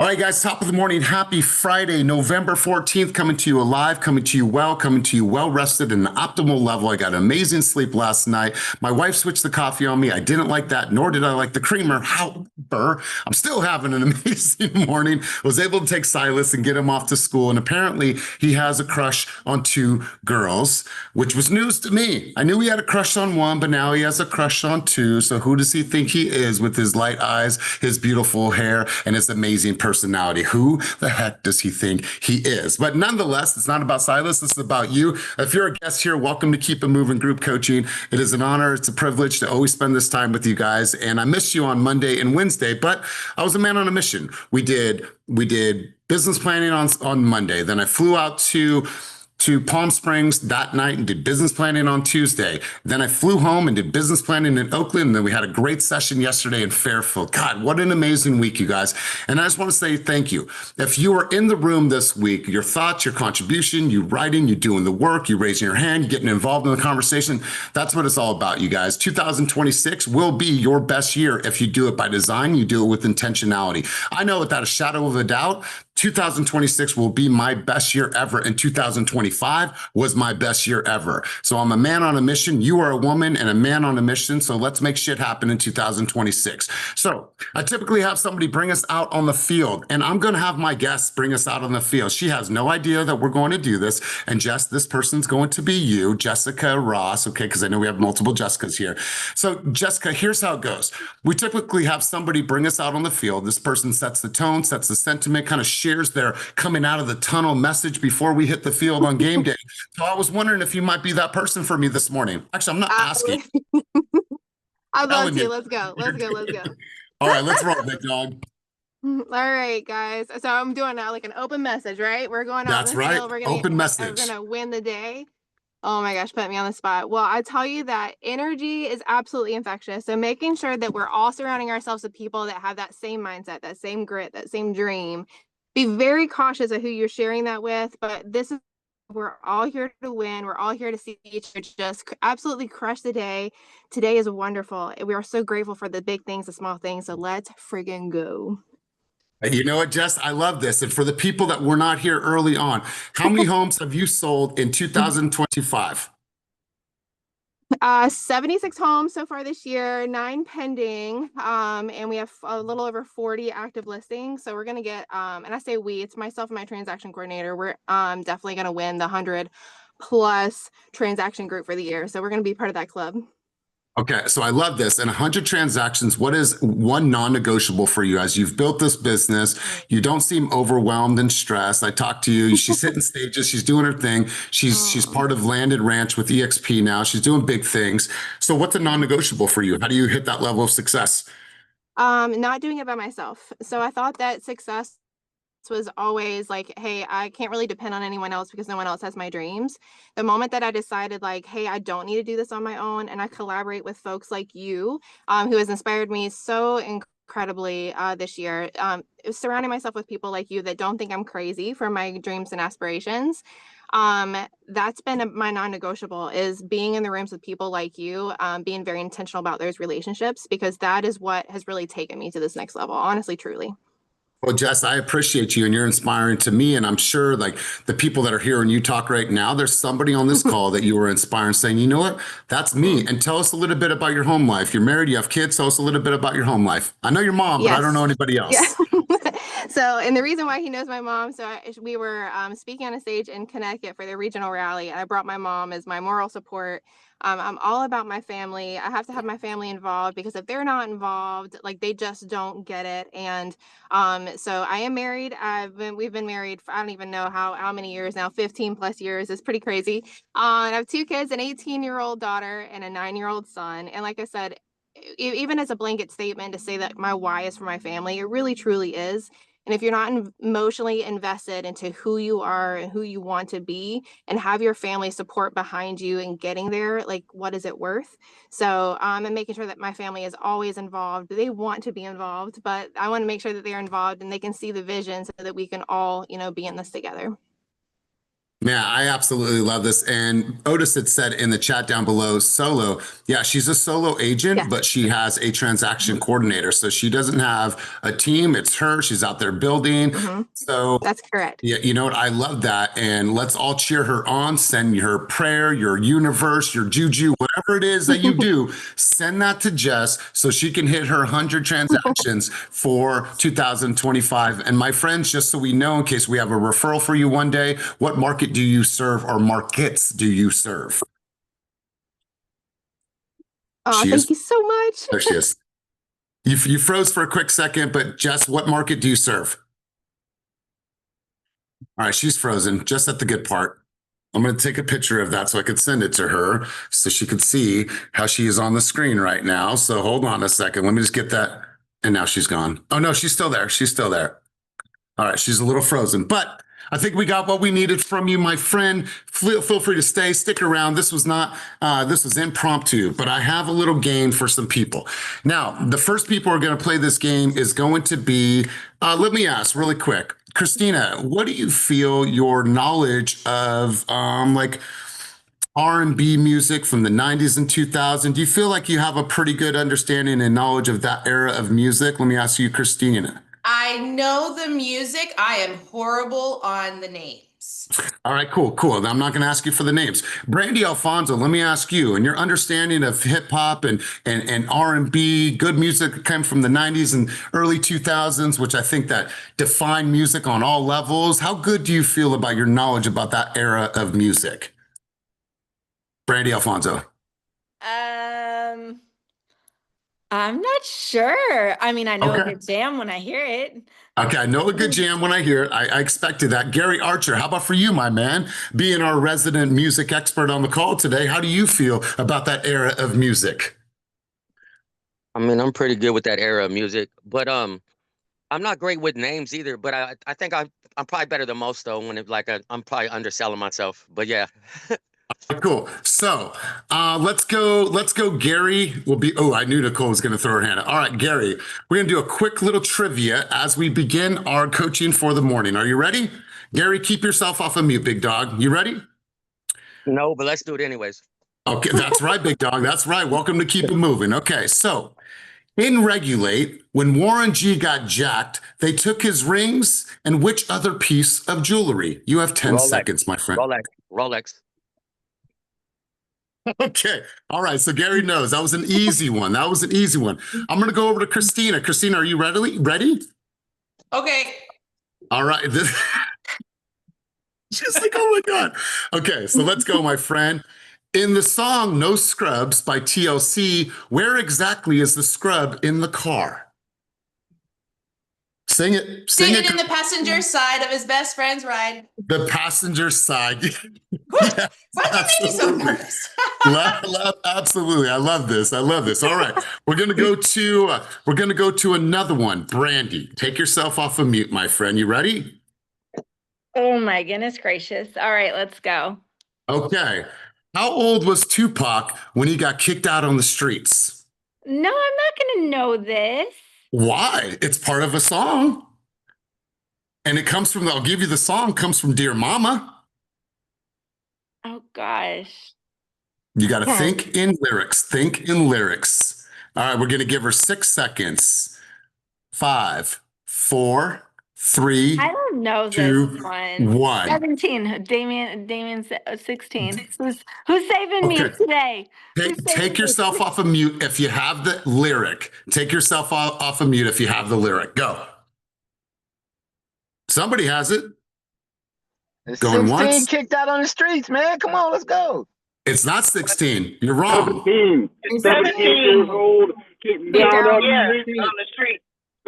All right, guys, top of the morning. Happy Friday, November 14th, coming to you alive, coming to you well rested and an optimal level. I got amazing sleep last night. My wife switched the coffee on me. I didn't like that, nor did I like the creamer. However, I'm still having an amazing morning. Was able to take Silas and get him off to school. And apparently, he has a crush on two girls, which was news to me. I knew he had a crush on one, but now he has a crush on two. So who does he think he is with his light eyes, his beautiful hair, and his amazing personality? Who the heck does he think he is? But nonetheless, it's not about Silas. This is about you. If you're a guest here, welcome to Keep It Moving Group Coaching. It is an honor. It's a privilege to always spend this time with you guys. And I missed you on Monday and Wednesday, but I was a man on a mission. We did business planning on Monday. Then I flew out to Palm Springs that night and did business planning on Tuesday. Then I flew home and did business planning in Oakland. And then we had a great session yesterday in Fairfield. God, what an amazing week, you guys. And I just want to say thank you. If you are in the room this week, your thoughts, your contribution, you writing, you doing the work, you raising your hand, you getting involved in the conversation, that's what it's all about, you guys. 2026 will be your best year if you do it by design, you do it with intentionality. I know without a shadow of a doubt, 2026 will be my best year ever, and 2025 was my best year ever. So I'm a man on a mission. You are a woman and a man on a mission. So let's make shit happen in 2026. So I typically have somebody bring us out on the field, and I'm going to have my guests bring us out on the field. She has no idea that we're going to do this. And Jess, this person's going to be you, Jessica Ross, okay? Because I know we have multiple Jessicas here. So Jessica, here's how it goes. We typically have somebody bring us out on the field. This person sets the tone, sets the sentiment, kind of shares their coming out of the tunnel message before we hit the field on game day. So I was wondering if you might be that person for me this morning. Actually, I'm not asking. I'd love to. Let's go. Let's go. Let's go. All right, let's roll, big dog. All right, guys. So I'm doing like an open message, right? We're going out That's in the right. field. Open message. We're gonna win the day. Oh my gosh, put me on the spot. Well, I tell you that energy is absolutely infectious. So making sure that we're all surrounding ourselves with people that have that same mindset, that same grit, that same dream. Be very cautious of who you're sharing that with, but we're all here to win. We're all here to see each other just absolutely crush the day. Today is wonderful. We are so grateful for the big things, the small things. So let's friggin' go. You know what, Jess? I love this. And for the people that were not here early on, how many homes have you sold in 2025? 76 homes so far this year, 9 pending, and we have a little over 40 active listings. So we're gonna get, and I say we, it's myself and my transaction coordinator. We're definitely gonna win the 100 plus transaction group for the year. So we're gonna be part of that club. Okay, so I love this. And 100 transactions, what is one non-negotiable for you as you've built this business? You don't seem overwhelmed and stressed. I talked to you. She's hitting stages. She's doing her thing. She's part of Landed Ranch with EXP now. She's doing big things. So what's a non-negotiable for you? How do you hit that level of success? Not doing it by myself. So I thought that success was always like, hey, I can't really depend on anyone else because no one else has my dreams. The moment that I decided like, hey, I don't need to do this on my own, and I collaborate with folks like you, who has inspired me so incredibly this year, surrounding myself with people like you that don't think I'm crazy for my dreams and aspirations. That's been my non-negotiable, is being in the rooms with people like you, being very intentional about those relationships, because that is what has really taken me to this next level, honestly, truly. Well, Jess, I appreciate you and you're inspiring to me. And I'm sure like the people that are hearing you talk right now, there's somebody on this call that you were inspiring saying, you know what, that's me. And tell us a little bit about your home life. You're married, you have kids. Tell us a little bit about your home life. I know your mom, but I don't know anybody else. Yeah. So, and the reason why he knows my mom, we were speaking on a stage in Connecticut for the regional rally, and I brought my mom as my moral support. I'm all about my family. I have to have my family involved, because if they're not involved, like, they just don't get it. And so I am married. We've been married for, I don't even know how many years now, 15 plus years. It's pretty crazy. I have 2 kids, an 18-year-old daughter and a 9-year-old son. And like I said, even as a blanket statement to say that my why is for my family, it really truly is. And if you're not emotionally invested into who you are and who you want to be, and have your family support behind you in getting there, like, what is it worth? So I'm making sure that my family is always involved. They want to be involved, but I want to make sure that they're involved and they can see the vision so that we can all, be in this together. Yeah, I absolutely love this. And Otis had said in the chat down below, solo. Yeah, she's a solo agent, Yes. but she has a transaction coordinator. So she doesn't have a team. It's her. She's out there building. Hmm. So That's correct. yeah, you know what? I love that. And let's all cheer her on. Send her prayer, your universe, your juju, whatever it is that you do, send that to Jess so she can hit her 100 transactions for 2025. And my friends, just so we know, in case we have a referral for you one day, what market do you serve or markets do you serve? Oh, She thank is, you so much. there she is. You froze for a quick second, but Jess, what market do you serve? All right, she's frozen just at the good part. I'm going to take a picture of that so I could send it to her so she could see how she is on the screen right now. So hold on a second. Let me just get that. And now she's gone. Oh, no, she's still there. She's still there. All right, she's a little frozen, but I think we got what we needed from you, my friend. Feel free to stick around. This was not, this was impromptu, but I have a little game for some people. Now, the first people who are going to play this game is going to be, let me ask really quick. Christina, what do you feel your knowledge of like R&B music from the 90s and 2000s, do you feel like you have a pretty good understanding and knowledge of that era of music? Let me ask you, Christina. I know the music. I am horrible on the names. All right, cool. I'm not going to ask you for the names. Brandy Alfonso, let me ask you, and your understanding of hip hop and R&B, good music that came from the 90s and early 2000s, which I think that defined music on all levels. How good do you feel about your knowledge about that era of music? Brandy Alfonso. I'm not sure. I mean, I know Okay. a good jam when I hear it. Okay, I know a good jam when I hear it. I expected that. Gary Archer, how about for you, my man? Being our resident music expert on the call today, how do you feel about that era of music? I mean, I'm pretty good with that era of music, but I'm not great with names either. But I think I'm probably better than most though. When it like I'm probably underselling myself. But yeah. Cool. So let's go. Gary will be. Oh, I knew Nicole was going to throw her hand up. All right, Gary, we're going to do a quick little trivia as we begin our coaching for the morning. Are you ready? Gary, keep yourself off of mute, big dog. You ready? No, but let's do it anyways. Okay, that's right, big dog. That's right. Welcome to Keep It Moving. Okay, so in Regulate, when Warren G got jacked, they took his rings and which other piece of jewelry? You have 10 Rolex. seconds, my friend. Rolex. Okay. All right. So Gary knows that was an easy one. I'm going to go over to Christina. Christina, are you ready? Okay. All right. She's like, oh my God. Okay. So let's go, my friend. In the song No Scrubs by TLC, where exactly is the scrub in the car? Sing it. Seated in the passenger side of his best friend's ride. The passenger side. Yes, why did you make me so nervous? Absolutely. I love this. All right. We're going to go to another one. Brandy, take yourself off of mute, my friend. You ready? Oh my goodness gracious. All right, let's go. Okay. How old was Tupac when he got kicked out on the streets? No, I'm not going to know this. Why? It's part of a song. And it comes from, I'll give you the song, comes from Dear Mama. Oh gosh. You got to think in lyrics. All right, we're going to give her 6 seconds. 5, 4, 3, I don't know 2, this one. 1. 17. Damien's 16. Who's saving me today? Take yourself off of mute if you have the lyric. Take yourself off of mute if you have the lyric. Go. Somebody has it. Going 16 once. kicked out on the streets, man. Come on, let's go. It's not 16. You're wrong. 17. 17 years old, kicked down on the street.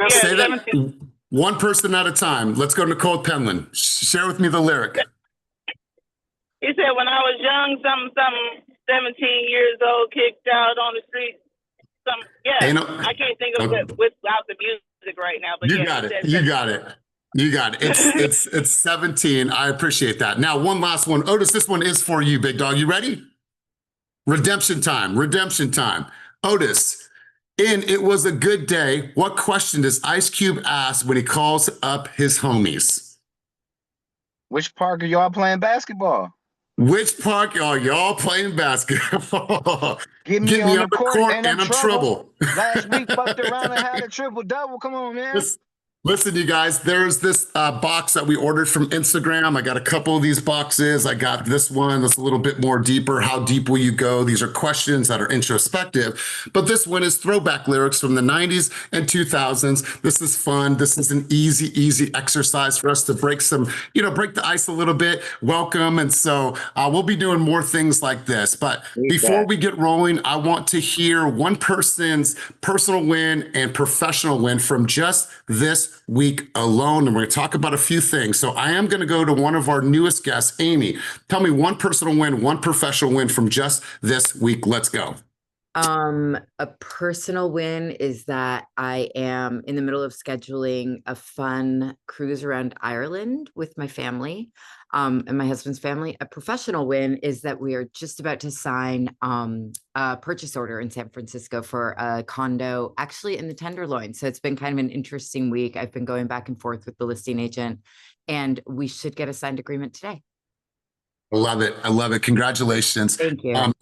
Say that one person at a time. Let's go to Nicole Penland. Share with me the lyric. He said, when I was young, something, 17 years old, kicked out on the street. I can't think of it without the music right now. But You got it. It's 17. I appreciate that. Now, one last one. Otis, this one is for you, big dog. You ready? Redemption time. Otis, in It Was a Good Day, what question does Ice Cube ask when he calls up his homies? Which park are y'all playing basketball? Which park are y'all playing basketball? Get me on the court and I'm trouble. Last week fucked around and had a triple double. Come on, man. Listen, you guys, there's this box that we ordered from Instagram. I got a couple of these boxes. I got this one that's a little bit more deeper. How deep will you go? These are questions that are introspective. But this one is throwback lyrics from the 90s and 2000s. This is fun. This is an easy exercise for us to break break the ice a little bit. Welcome. And so we'll be doing more things like this. But before we get rolling, I want to hear one person's personal win and professional win from just this week alone, and we're going to talk about a few things. So I am going to go to one of our newest guests, Amy. Tell me one personal win, one professional win from just this week. Let's go. A personal win is that I am in the middle of scheduling a fun cruise around Ireland with my family, and my husband's family. A professional win is that we are just about to sign a purchase order in San Francisco for a condo, actually in the Tenderloin. So it's been kind of an interesting week. I've been going back and forth with the listing agent, and we should get a signed agreement today. I love it. I love it. Congratulations. Thank you.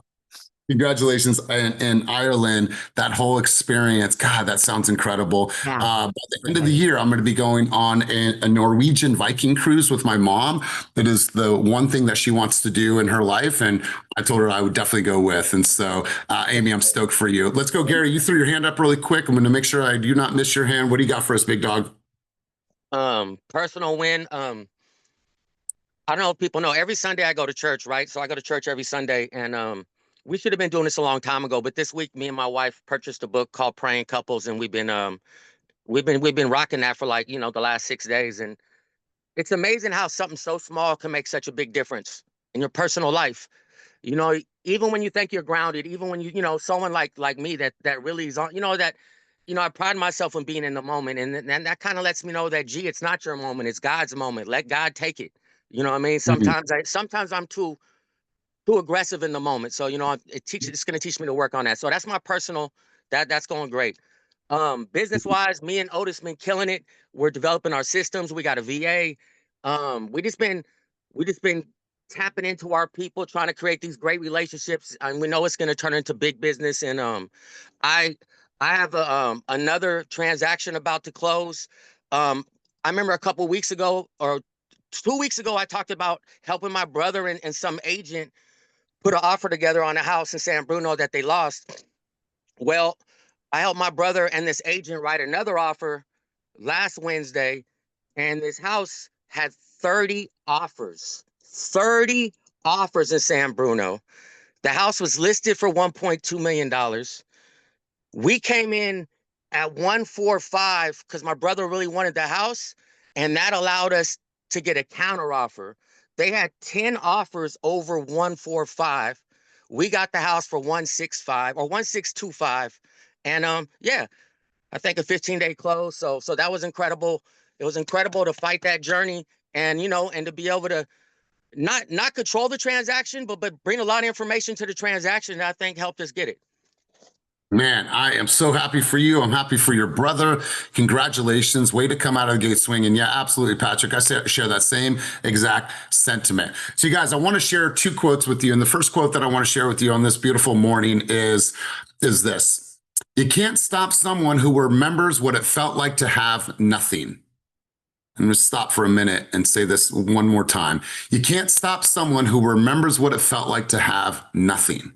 Congratulations in Ireland, that whole experience. God, that sounds incredible. Yeah. By the end of the year, I'm going to be going on a Norwegian Viking cruise with my mom. It is the one thing that she wants to do in her life. And I told her I would definitely go with. And so, Amy, I'm stoked for you. Let's go, Gary. You threw your hand up really quick. I'm going to make sure I do not miss your hand. What do you got for us, big dog? Personal win. I don't know if people know, every Sunday I go to church, right? So I go to church every Sunday, and we should have been doing this a long time ago, but this week, me and my wife purchased a book called Praying Couples, and we've been rocking that for the last 6 days. And it's amazing how something so small can make such a big difference in your personal life. Even when you think you're grounded, even when someone like me that really is on, I pride myself on being in the moment, and that kind of lets me know that, gee, it's not your moment, it's God's moment. Let God take it. You know what I mean? Sometimes I'm too aggressive in the moment. So, it's going to teach me to work on that. So that's my personal, that's going great. Business wise, me and Otis been killing it. We're developing our systems. We got a VA. We just been tapping into our people, trying to create these great relationships. And we know it's going to turn into big business. And I have another transaction about to close. I remember a couple weeks ago or 2 weeks ago, I talked about helping my brother and some agent put an offer together on a house in San Bruno that they lost. Well, I helped my brother and this agent write another offer last Wednesday, and this house had 30 offers. 30 offers in San Bruno. The house was listed for $1.2 million. We came in at 145 because my brother really wanted the house, and that allowed us to get a counter offer. They had 10 offers over 145. We got the house for 165 or 1625. And I think a 15-day close. So that was incredible. It was incredible to fight that journey and and to be able to not control the transaction, but bring a lot of information to the transaction that I think helped us get it. Man, I am so happy for you. I'm happy for your brother. Congratulations. Way to come out of the gate swinging. Yeah, absolutely, Patrick. I share that same exact sentiment. So you guys, I want to share 2 quotes with you. And the first quote that I want to share with you on this beautiful morning is this. You can't stop someone who remembers what it felt like to have nothing. I'm going to stop for a minute and say this one more time. You can't stop someone who remembers what it felt like to have nothing.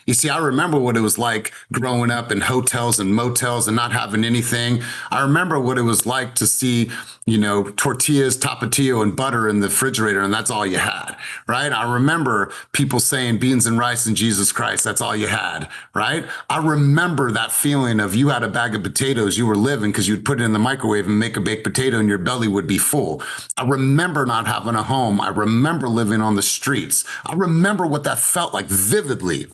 You see, I remember what it was like growing up in hotels and motels and not having anything. I remember what it was like to see, tortillas, tapatio, and butter in the refrigerator, and that's all you had, right? I remember people saying beans and rice and Jesus Christ, that's all you had, right? I remember that feeling of you had a bag of potatoes, you were living because you'd put it in the microwave and make a baked potato and your belly would be full. I remember not having a home. I remember living on the streets. I remember what that felt like vividly.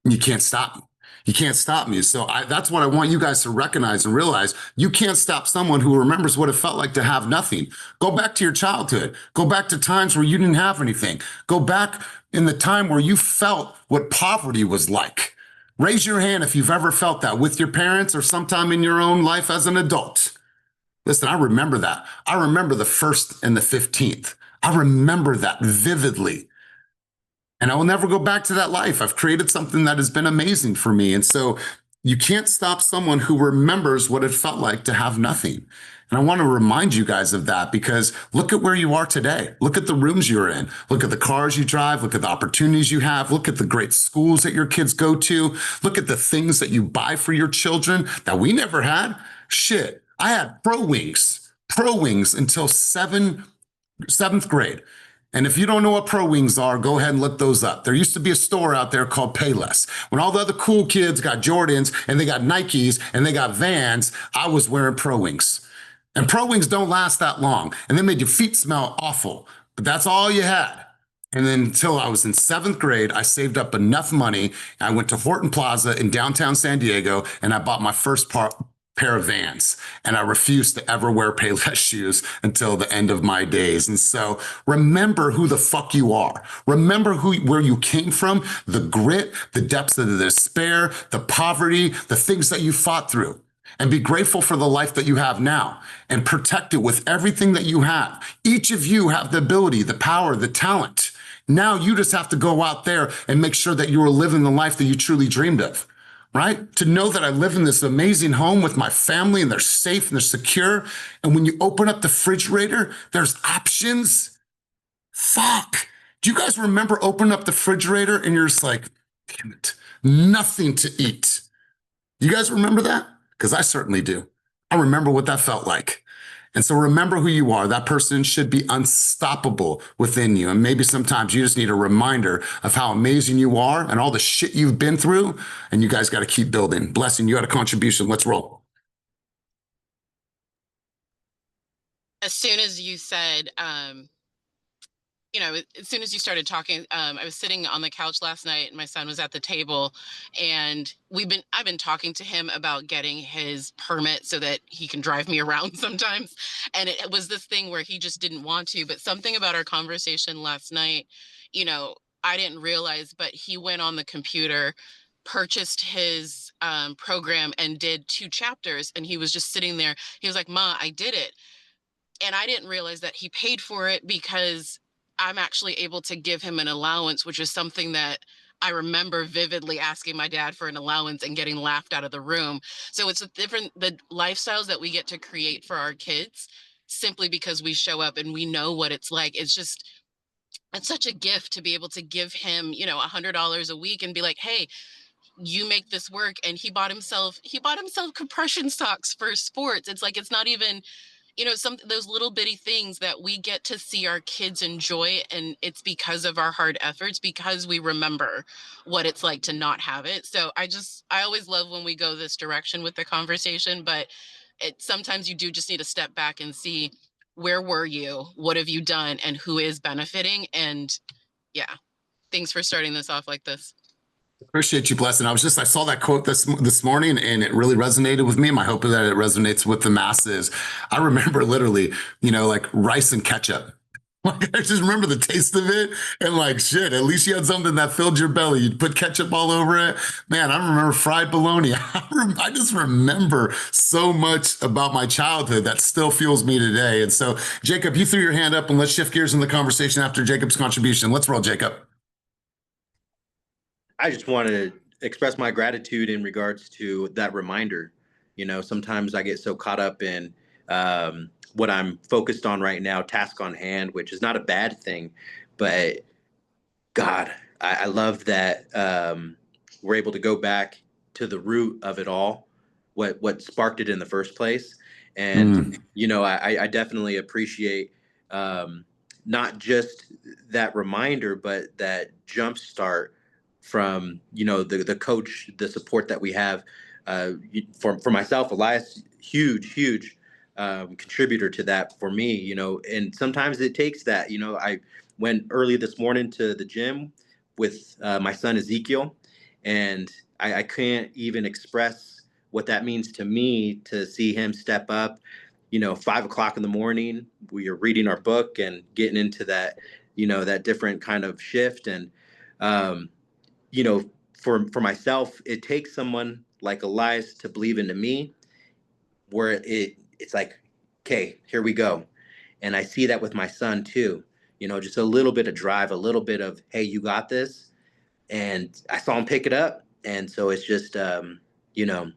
You can't stop me. You can't stop me. So that's what I want you guys to recognize and realize. You can't stop someone who remembers what it felt like to have nothing. Go back to your childhood. Go back to times where you didn't have anything. Go back in the time where you felt what poverty was like. Raise your hand if you've ever felt that with your parents or sometime in your own life as an adult. Listen, I remember that. I remember the 1st and the 15th. I remember that vividly. And I will never go back to that life. I've created something that has been amazing for me. And so you can't stop someone who remembers what it felt like to have nothing. And I want to remind you guys of that, because look at where you are today. Look at the rooms you're in. Look at the cars you drive. Look at the opportunities you have. Look at the great schools that your kids go to. Look at the things that you buy for your children that we never had. Shit, I had Pro Wings until seventh grade. And if you don't know what Pro Wings are, go ahead and look those up. There used to be a store out there called Payless. When all the other cool kids got Jordans and they got Nikes and they got Vans, I was wearing Pro Wings. And Pro Wings don't last that long. And they made your feet smell awful. But that's all you had. And then until I was in 7th grade, I saved up enough money. I went to Horton Plaza in downtown San Diego and I bought my first pair of Vans, and I refused to ever wear Payless shoes until the end of my days. And so remember who the fuck you are. Remember where you came from, the grit, the depths of the despair, the poverty, the things that you fought through. And be grateful for the life that you have now and protect it with everything that you have. Each of you have the ability, the power, the talent. Now you just have to go out there and make sure that you are living the life that you truly dreamed of. Right? To know that I live in this amazing home with my family and they're safe and they're secure. And when you open up the refrigerator, there's options. Fuck. Do you guys remember opening up the refrigerator and you're just like, damn it, nothing to eat? You guys remember that? Because I certainly do. I remember what that felt like. And so remember who you are. That person should be unstoppable within you. And maybe sometimes you just need a reminder of how amazing you are and all the shit you've been through. And you guys got to keep building. Blessing, you got a contribution. Let's roll. As soon as you said, as soon as you started talking, I was sitting on the couch last night and my son was at the table, and I've been talking to him about getting his permit so that he can drive me around sometimes. And it was this thing where he just didn't want to, but something about our conversation last night, I didn't realize, but he went on the computer, purchased his program and did 2 chapters. And he was just sitting there. He was like, "Ma, I did it." And I didn't realize that he paid for it because I'm actually able to give him an allowance, which is something that I remember vividly asking my dad for an allowance and getting laughed out of the room. So it's the lifestyles that we get to create for our kids simply because we show up and we know what it's like. It's such a gift to be able to give him, $100 a week and be like, "Hey, you make this work." And he bought himself compression socks for sports. It's like, it's not even, some those little bitty things that we get to see our kids enjoy, and it's because of our hard efforts, because we remember what it's like to not have it. So I always love when we go this direction with the conversation, but sometimes you do just need to step back and see, where were you, what have you done, and who is benefiting. And yeah, thanks for starting this off like this. Appreciate you, Blessing. I saw that quote this morning and it really resonated with me. And I hope that it resonates with the masses. I remember literally, like rice and ketchup. Like, I just remember the taste of it and like, shit, at least you had something that filled your belly. You'd put ketchup all over it. Man, I remember fried bologna. I just remember so much about my childhood that still fuels me today. And so, Jacob, you threw your hand up, and let's shift gears in the conversation after Jacob's contribution. Let's roll, Jacob. I just want to express my gratitude in regards to that reminder. Sometimes I get so caught up in what I'm focused on right now, task on hand, which is not a bad thing. But God, I love that we're able to go back to the root of it all, what sparked it in the first place. And, I definitely appreciate not just that reminder, but that jumpstart from, the coach, the support that we have. For myself, Elias, huge contributor to that for me, and sometimes it takes that. I went early this morning to the gym with my son Ezekiel, and I can't even express what that means to me to see him step up. 5:00 in the morning, we are reading our book and getting into that, that different kind of shift. And for myself, it takes someone like Elias to believe into me, where it's like okay, here we go. And I see that with my son too, you know, just a little bit of drive, a little bit of, hey, you got this. And I saw him pick it up. And so it's just, you know,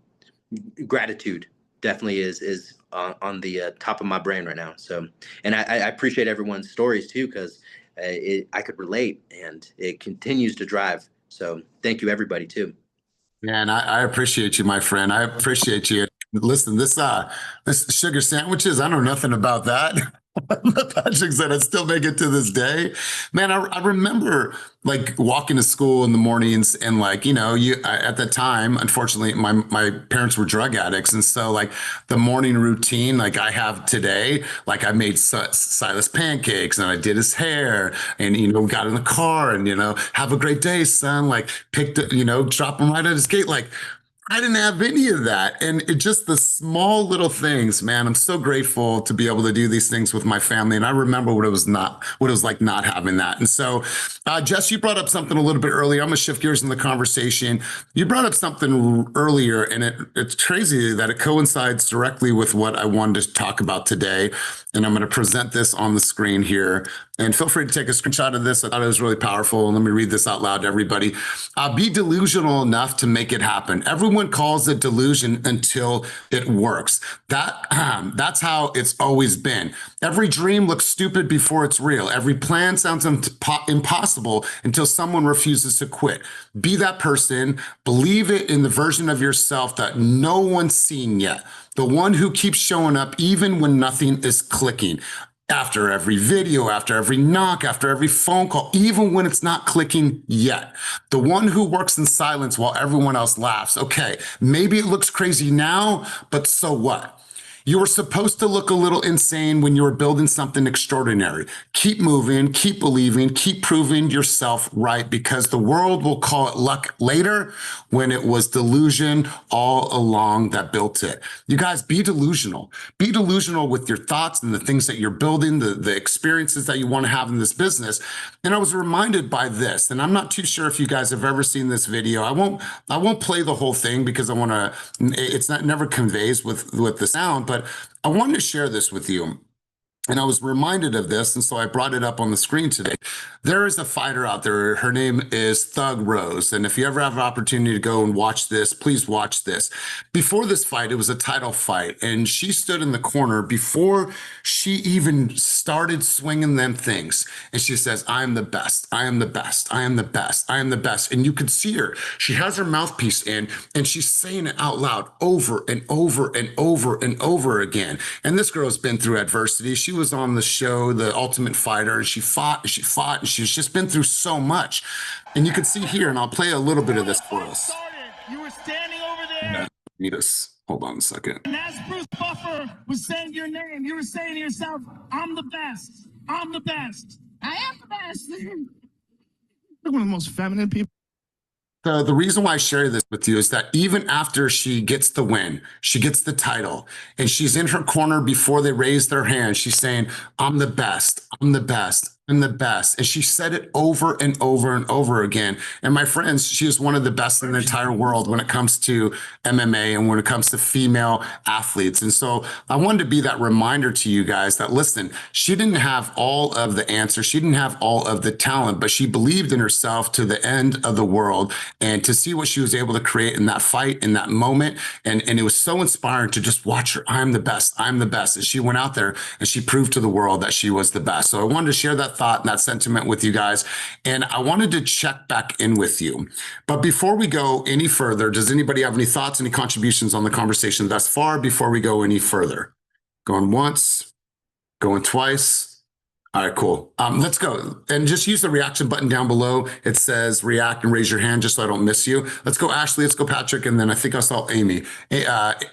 gratitude definitely is on the top of my brain right now. So, and I appreciate everyone's stories too, because I could relate, and it continues to drive. So thank you, everybody, too. Man, I appreciate you, my friend. I appreciate you. Listen, this sugar sandwiches, I know nothing about that. Patrick said I still make it to this day. Man, I remember like walking to school in the mornings, and like, you know, at the time, unfortunately, my parents were drug addicts. And so like the morning routine, like I have today, like I made Silas pancakes and I did his hair, and, you know, got in the car and, you know, have a great day, son, like picked it, you know, drop him right at his gate. Like, I didn't have any of that. And it just the small little things, man. I'm so grateful to be able to do these things with my family. And I remember what it was like not having that. And so, Jess, you brought up something a little bit earlier. I'm gonna shift gears in the conversation. You brought up something earlier, and it's crazy that it coincides directly with what I wanted to talk about today. And I'm going to present this on the screen here. And feel free to take a screenshot of this. I thought it was really powerful. Let me read this out loud to everybody. Be delusional enough to make it happen. Everyone calls it delusion until it works. That's how it's always been. Every dream looks stupid before it's real. Every plan sounds impossible until someone refuses to quit. Be that person. Believe it in the version of yourself that no one's seen yet. The one who keeps showing up even when nothing is clicking. After every video, after every knock, after every phone call, even when it's not clicking yet. The one who works in silence while everyone else laughs. Okay, maybe it looks crazy now, but so what? You were supposed to look a little insane when you were building something extraordinary. Keep moving, keep believing, keep proving yourself right, because the world will call it luck later when it was delusion all along that built it. You guys, be delusional. Be delusional with your thoughts and the things that you're building, the experiences that you want to have in this business. And I was reminded by this, and I'm not too sure if you guys have ever seen this video. I won't play the whole thing because it's never conveys with the sound, but I wanted to share this with you. And I was reminded of this, and so I brought it up on the screen today. There is a fighter out there. Her name is Thug Rose. And if you ever have an opportunity to go and watch this, please watch this. Before this fight, it was a title fight. And she stood in the corner before she even started swinging them things. And she says, I am the best. I am the best. I am the best. I am the best. And you could see her. She has her mouthpiece in, and she's saying it out loud over and over and over and over again. And this girl's been through adversity. She was on the show, The Ultimate Fighter, and she fought, and she's just been through so much. And you can see here, and I'll play a little bit of this for us. You were standing over there. Need us. Hold on a second. And as Bruce Buffer was saying your name, you were saying to yourself, I'm the best. I'm the best. I am the best. You're one of the most feminine people. So the reason why I share this with you is that even after she gets the win, she gets the title, and she's in her corner before they raise their hand, she's saying, I'm the best, I'm the best, I'm the best. And she said it over and over and over again. And my friends, she is one of the best in the entire world when it comes to MMA and when it comes to female athletes. And so I wanted to be that reminder to you guys that, listen, she didn't have all of the answers. She didn't have all of the talent, but she believed in herself to the end of the world. And to see what she was able to create in that fight, in that moment. And it was so inspiring to just watch her. I'm the best. I'm the best. And she went out there and she proved to the world that she was the best. So I wanted to share that thought and that sentiment with you guys. And I wanted to check back in with you. But before we go any further, does anybody have any thoughts, any contributions on the conversation thus far before we go any further? Going once, going twice. All right, cool. Let's go. And just use the reaction button down below. It says react and raise your hand just so I don't miss you. Let's go, Ashley. Let's go, Patrick. And then I think I saw Amy. Hey,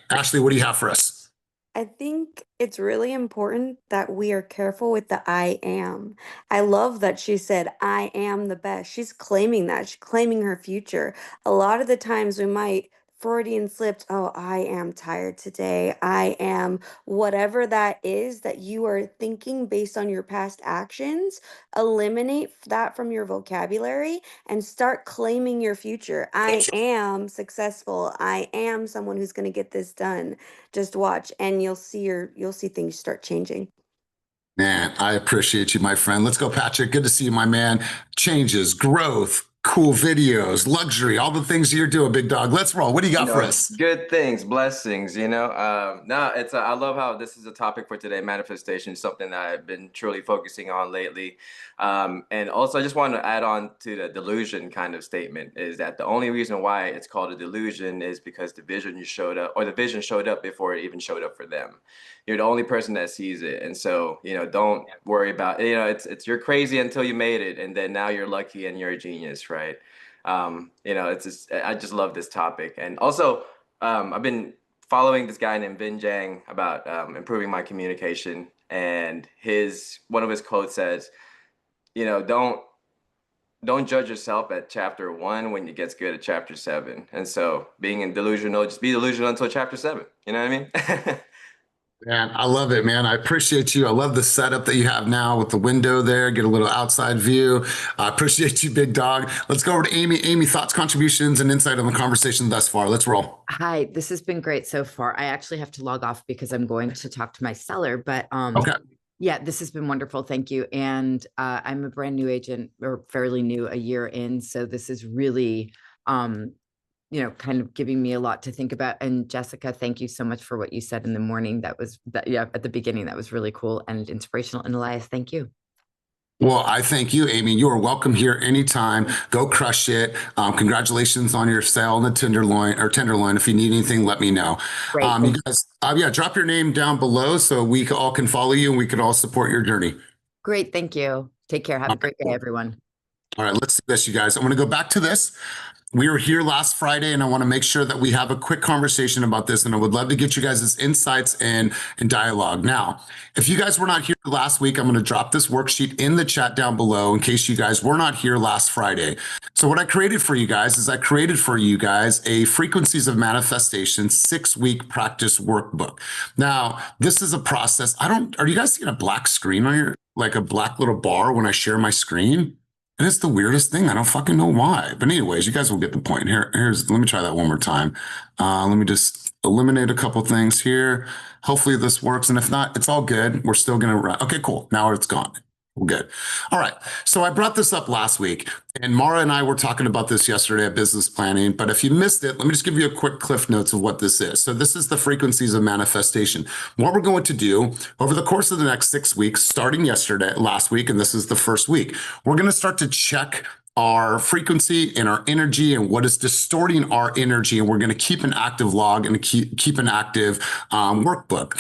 Ashley, what do you have for us? I think it's really important that we are careful with the I am. I love that she said, I am the best. She's claiming that. She's claiming her future. A lot of the times we might Freudian slipped. Oh, I am tired today. I am whatever that is that you are thinking based on your past actions. Eliminate that from your vocabulary and start claiming your future. I am successful. I am someone who's going to get this done. Just watch and you'll see things start changing. Man, I appreciate you, my friend. Let's go, Patrick. Good to see you, my man. Changes, growth, cool videos, luxury, all the things you're doing, big dog. Let's roll. What do you got for us? Good things, blessings, no, I love how this is a topic for today. Manifestation is something that I've been truly focusing on lately. And also I just wanted to add on to the delusion kind of statement is that the only reason why it's called a delusion is because the vision showed up before it even showed up for them. You're the only person that sees it. And so, don't worry about, it's you're crazy until you made it. And then now you're lucky and you're a genius, right? It's just, I just love this topic. And also, I've been following this guy named Vin Jang about improving my communication. And one of his quotes says, don't judge yourself at chapter 1 when you get good at chapter 7. And so being delusional, just be delusional until chapter 7. You know what I mean? Man, I love it, man. I appreciate you. I love the setup that you have now with the window there. Get a little outside view. I appreciate you, big dog. Let's go over to Amy. Amy, thoughts, contributions, and insight on the conversation thus far. Let's roll. Hi, this has been great so far. I actually have to log off because I'm going to talk to my seller, but okay. Yeah, this has been wonderful. Thank you. And I'm a brand new agent, or fairly new, a year in. So this is really, kind of giving me a lot to think about. And Jessica, thank you so much for what you said in the morning. At the beginning, that was really cool and inspirational. And Elias, thank you. Well, I thank you, Amy. You are welcome here anytime. Go crush it. Congratulations on your sale in the tenderloin. If you need anything, let me know. Great. You guys, drop your name down below so we all can follow you and we can all support your journey. Great. Thank you. Take care. Have a great day, everyone. All right, let's do this, you guys. I'm going to go back to this. We were here last Friday, and I want to make sure that we have a quick conversation about this, and I would love to get you guys' insights and dialogue. Now, if you guys were not here last week, I'm going to drop this worksheet in the chat down below in case you guys were not here last Friday. So what I created for you guys is a Frequencies of Manifestation 6-week practice workbook. Now, this is a process. Are you guys seeing a black screen on your, like a black little bar when I share my screen? And it's the weirdest thing. I don't fucking know why. But anyways, you guys will get the point. Let me try that one more time. Let me just eliminate a couple things here. Hopefully this works. And if not, it's all good. We're still going to run. Okay, cool. Now it's gone. We're good. All right. So I brought this up last week, and Mara and I were talking about this yesterday at business planning. But if you missed it, let me just give you a quick cliff notes of what this is. So this is the Frequencies of Manifestation. What we're going to do over the course of the next 6 weeks, starting last week, and this is the first week, we're going to start to check our frequency and our energy and what is distorting our energy. And we're going to keep an active log and keep an active workbook.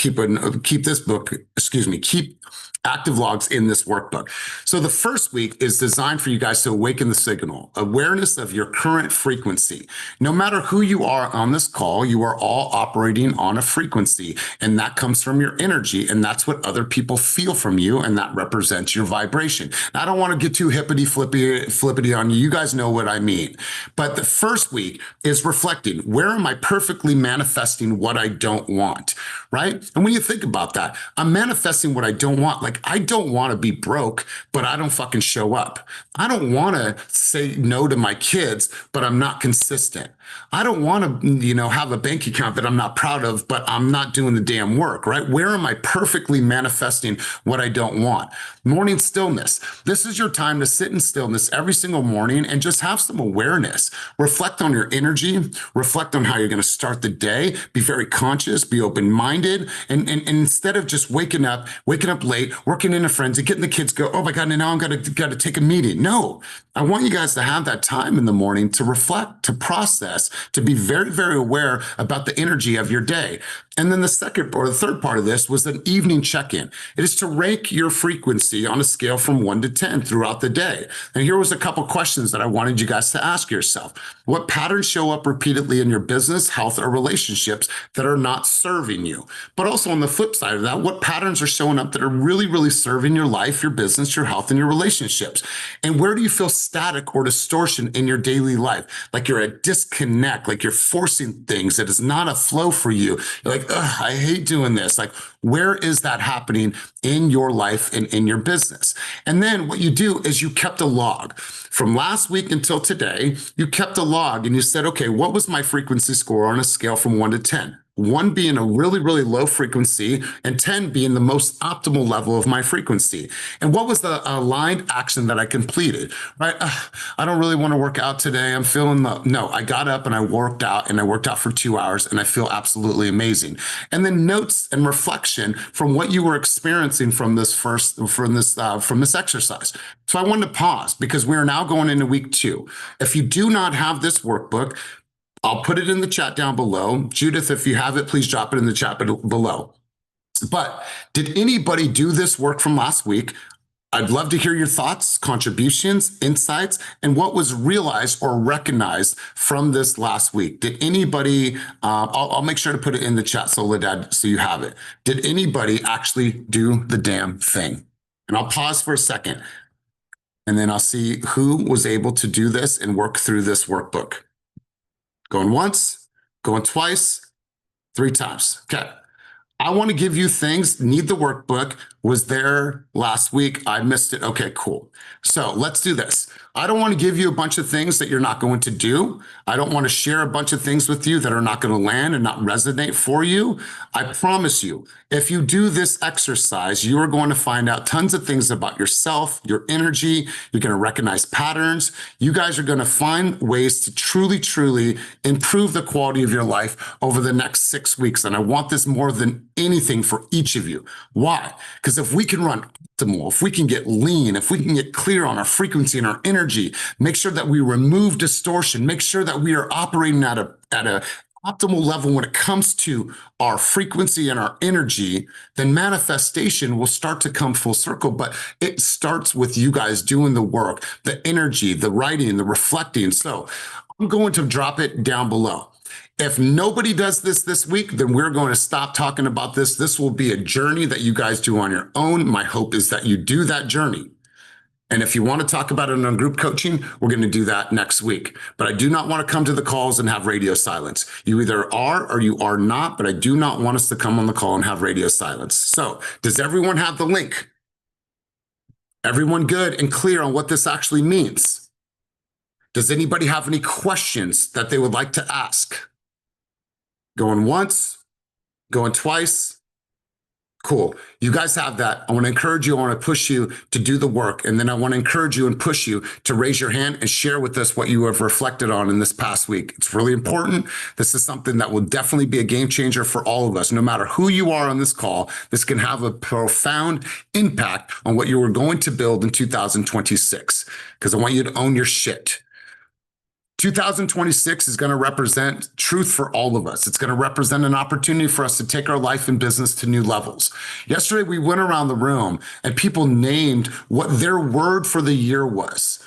Keep active logs in this workbook. So the first week is designed for you guys to awaken the signal, awareness of your current frequency. No matter who you are on this call, you are all operating on a frequency, and that comes from your energy, and that's what other people feel from you, and that represents your vibration. Now, I don't want to get too flippity on you. You guys know what I mean. But the first week is reflecting, where am I perfectly manifesting what I don't want, right? And when you think about that, I'm manifesting what I don't want. Like, I don't want to be broke, but I don't fucking show up. I don't want to say no to my kids, but I'm not consistent. I don't want to, have a bank account that I'm not proud of, but I'm not doing the damn work, right? Where am I perfectly manifesting what I don't want? Morning stillness. This is your time to sit in stillness every single morning and just have some awareness. Reflect on your energy, reflect on how you're going to start the day, be very conscious, be open-minded, and instead of just waking up late, working in a frenzy, getting the kids go, oh my God, and now I'm got to take a meeting. No, I want you guys to have that time in the morning to reflect, to process, to be very, very aware about the energy of your day. And then the second or the third part of this was an evening check-in. It is to rank your frequency on a scale from 1 to 10 throughout the day. And here was a couple questions that I wanted you guys to ask yourself. What patterns show up repeatedly in your business, health, or relationships that are not serving you? But also on the flip side of that, what patterns are showing up that are really, really serving your life, your business, your health, and your relationships? And where do you feel static or distortion in your daily life? Like you're a disconnect, like you're forcing things that is not a flow for you. You're like, ugh, I hate doing this. Like, where is that happening in your life and in your business? And then what you do is you kept a log. From last week until today, you kept a log and you said, okay, what was my frequency score on a scale from 1 to 10? 1 being a really, really low frequency and 10 being the most optimal level of my frequency. And what was the aligned action that I completed, right? I don't really want to work out today. I'm feeling no, I got up and I worked out for 2 hours and I feel absolutely amazing. And then notes and reflection from what you were experiencing from this exercise. So I wanted to pause because we are now going into week 2. If you do not have this workbook, I'll put it in the chat down below. Judith, if you have it, please drop it in the chat below. But did anybody do this work from last week? I'd love to hear your thoughts, contributions, insights, and what was realized or recognized from this last week. Did anybody, I'll make sure to put it in the chat, Soledad, so you have it. Did anybody actually do the damn thing? And I'll pause for a second, and then I'll see who was able to do this and work through this workbook. Going once, going twice, 3 times. Okay. I want to give you things. Need the workbook. Was there last week. I missed it. Okay, cool. So let's do this. I don't want to give you a bunch of things that you're not going to do. I don't want to share a bunch of things with you that are not going to land and not resonate for you. I promise you, if you do this exercise, you are going to find out tons of things about yourself, your energy. You're going to recognize patterns. You guys are going to find ways to truly, truly improve the quality of your life over the next 6 weeks. And I want this more than anything for each of you. Why? Because if we can run optimal, if we can get lean, if we can get clear on our frequency and our energy, make sure that we remove distortion, make sure that we are operating at a optimal level when it comes to our frequency and our energy, then manifestation will start to come full circle. But it starts with you guys doing the work, the energy, the writing, the reflecting. So I'm going to drop it down below. If nobody does this week, then we're going to stop talking about this. This will be a journey that you guys do on your own. My hope is that you do that journey. And if you want to talk about it in group coaching, we're going to do that next week. But I do not want to come to the calls and have radio silence. You either are or you are not, but I do not want us to come on the call and have radio silence. So does everyone have the link? Everyone good and clear on what this actually means? Does anybody have any questions that they would like to ask? Going once, going twice. Cool. You guys have that. I want to encourage you. I want to push you to do the work. And then I want to encourage you and push you to raise your hand and share with us what you have reflected on in this past week. It's really important. This is something that will definitely be a game changer for all of us. No matter who you are on this call, this can have a profound impact on what you are going to build in 2026. Because I want you to own your shit. 2026 is going to represent truth for all of us. It's going to represent an opportunity for us to take our life and business to new levels. Yesterday, we went around the room and people named what their word for the year was.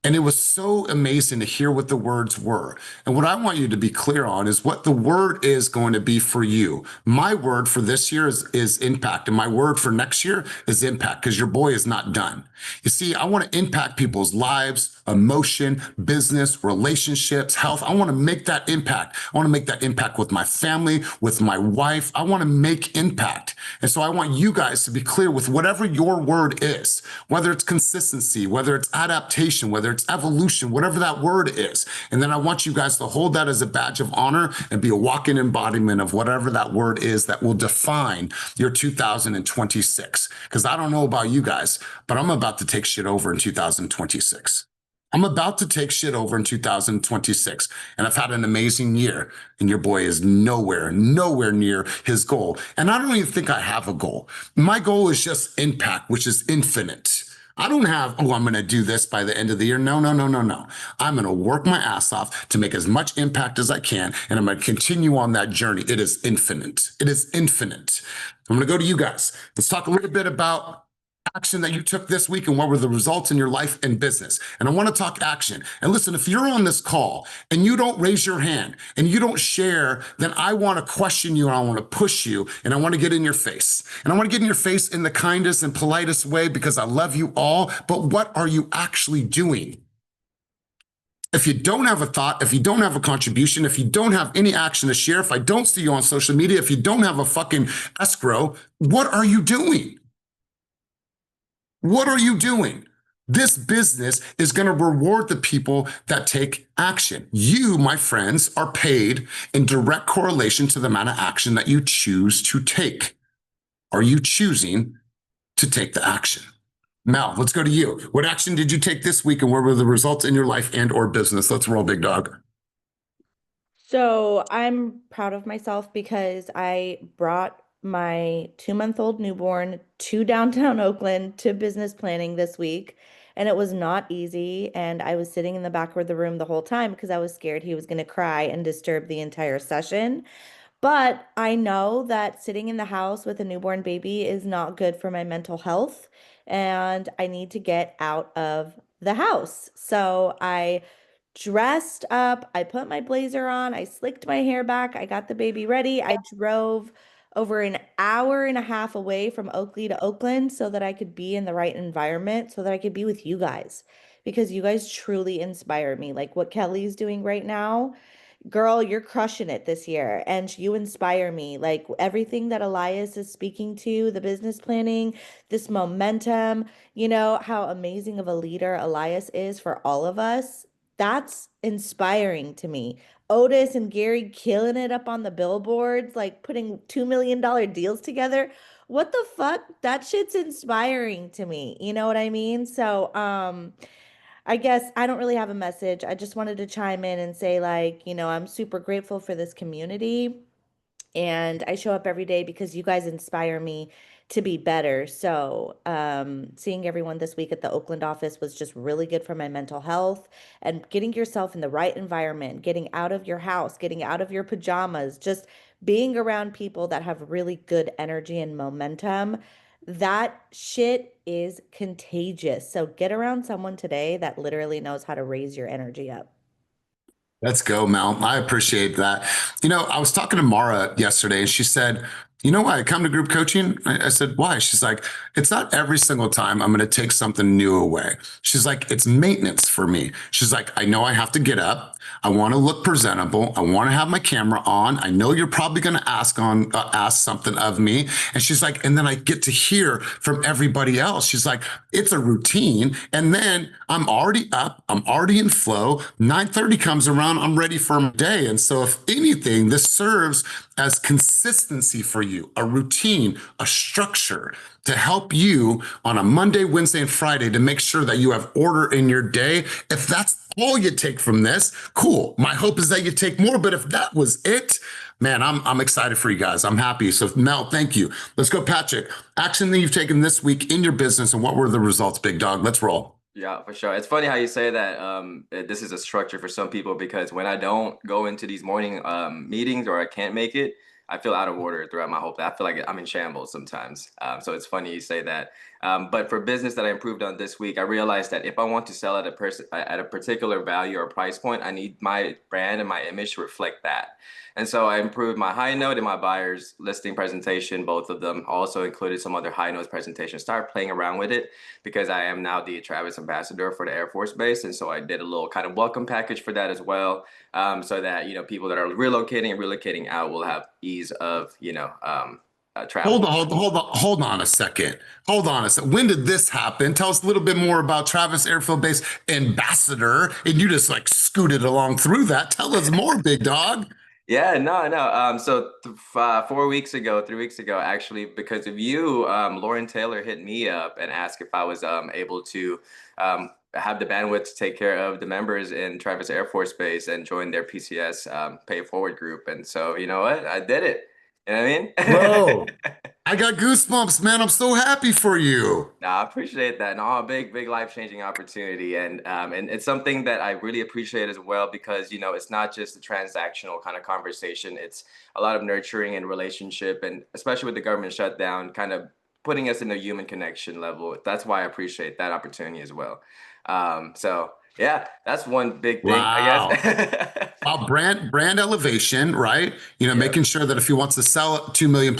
And it was so amazing to hear what the words were. And what I want you to be clear on is what the word is going to be for you. My word for this year is impact. And my word for next year is impact, because your boy is not done. You see, I want to impact people's lives, emotion, business, relationships, health. I want to make that impact. I want to make that impact with my family, with my wife. I want to make impact. And so I want you guys to be clear with whatever your word is, whether it's consistency, whether it's adaptation, whether it's evolution, whatever that word is. And then I want you guys to hold that as a badge of honor and be a walking embodiment of whatever that word is that will define your 2026. Because I don't know about you guys, but I'm about to take shit over in 2026. I'm about to take shit over in 2026. And I've had an amazing year. And your boy is nowhere near his goal. And I don't even think I have a goal. My goal is just impact, which is infinite. I don't have, oh, I'm going to do this by the end of the year. No, no, no, no, no. I'm going to work my ass off to make as much impact as I can. And I'm going to continue on that journey. It is infinite. It is infinite. I'm going to go to you guys. Let's talk a little bit about action that you took this week and what were the results in your life and business. And I want to talk action. And listen, if you're on this call and you don't raise your hand and you don't share, then I want to question you and I want to push you and I want to get in your face. And I want to get in your face in the kindest and politest way because I love you all. But what are you actually doing? If you don't have a thought, if you don't have a contribution, if you don't have any action to share, if I don't see you on social media, if you don't have a fucking escrow, what are you doing? What are you doing? This business is going to reward the people that take action. You, my friends, are paid in direct correlation to the amount of action that you choose to take. Are you choosing to take the action? Mel, let's go to you. What action did you take this week and what were the results in your life and or business? Let's roll, big dog. So I'm proud of myself because I brought my 2-month-old newborn to downtown Oakland to business planning this week. And it was not easy. And I was sitting in the back of the room the whole time because I was scared he was going to cry and disturb the entire session. But I know that sitting in the house with a newborn baby is not good for my mental health. And I need to get out of the house. So I dressed up, I put my blazer on, I slicked my hair back, I got the baby ready. I drove over an hour and a half away from Oakley to Oakland so that I could be in the right environment, so that I could be with you guys, because you guys truly inspire me. Like what Kelly's doing right now, girl, you're crushing it this year and you inspire me. Like everything that Elias is speaking to, the business planning, this momentum, you know, how amazing of a leader Elias is for all of us. That's inspiring to me. Otis and Gary killing it up on the billboards, like putting $2 million deals together. What the fuck? That shit's inspiring to me. You know what I mean? So, I guess I don't really have a message. I just wanted to chime in and say, like, you know, I'm super grateful for this community. And I show up every day because you guys inspire me to be better. So, seeing everyone this week at the Oakland office was just really good for my mental health, and getting yourself in the right environment, getting out of your house, getting out of your pajamas, just being around people that have really good energy and momentum. That shit is contagious. So get around someone today that literally knows how to raise your energy up. Let's go, Mel. I appreciate that. You know, I was talking to Mara yesterday and she said, you know why I come to group coaching? I said, why? She's like, it's not every single time I'm going to take something new away. She's like, it's maintenance for me. She's like, I know I have to get up. I want to look presentable. I want to have my camera on. I know you're probably going to ask something of me. And she's like, and then I get to hear from everybody else. She's like, it's a routine. And then I'm already up. I'm already in flow. 9:30 comes around. I'm ready for my day. And so if anything, this serves as consistency for you, a routine, a structure to help you on a Monday, Wednesday, and Friday to make sure that you have order in your day. If that's all you take from this, cool. My hope is that you take more, but if that was it, man, I'm excited for you guys. I'm happy. So Mel, thank you. Let's go, Patrick. Action that you've taken this week in your business and what were the results, big dog? Let's roll. Yeah, for sure. It's funny how you say that this is a structure for some people, because when I don't go into these morning meetings or I can't make it, I feel out of order throughout my whole day. I feel like I'm in shambles sometimes. So it's funny you say that. But for business that I improved on this week, I realized that if I want to sell at a particular value or price point, I need my brand and my image to reflect that. And so I improved my high note and my buyer's listing presentation, both of them. Also included some other high notes presentations. Start playing around with it because I am now the Travis ambassador for the Air Force Base. And so I did a little kind of welcome package for that as well. So that, you know, people that are relocating out will have ease of, travel. Hold on a second. When did this happen? Tell us a little bit more about Travis Airfield Base ambassador. And you just like scooted along through that. Tell us more, big dog. Yeah, no. So 3 weeks ago, actually, because of you, Lauren Taylor hit me up and asked if I was able to have the bandwidth to take care of the members in Travis Air Force Base and join their PCS Pay It Forward group. And so, you know what? I did it. You know what I mean? Bro, I got goosebumps, man. I'm so happy for you. No, I appreciate that. No, a big life-changing opportunity. And it's something that I really appreciate as well, because, you know, it's not just a transactional kind of conversation. It's a lot of nurturing and relationship, and especially with the government shutdown, kind of putting us in a human connection level. That's why I appreciate that opportunity as well. So yeah, that's one big thing, I Wow. guess. Brand elevation, right? You know, Yeah. making sure that if he wants to sell $2 million+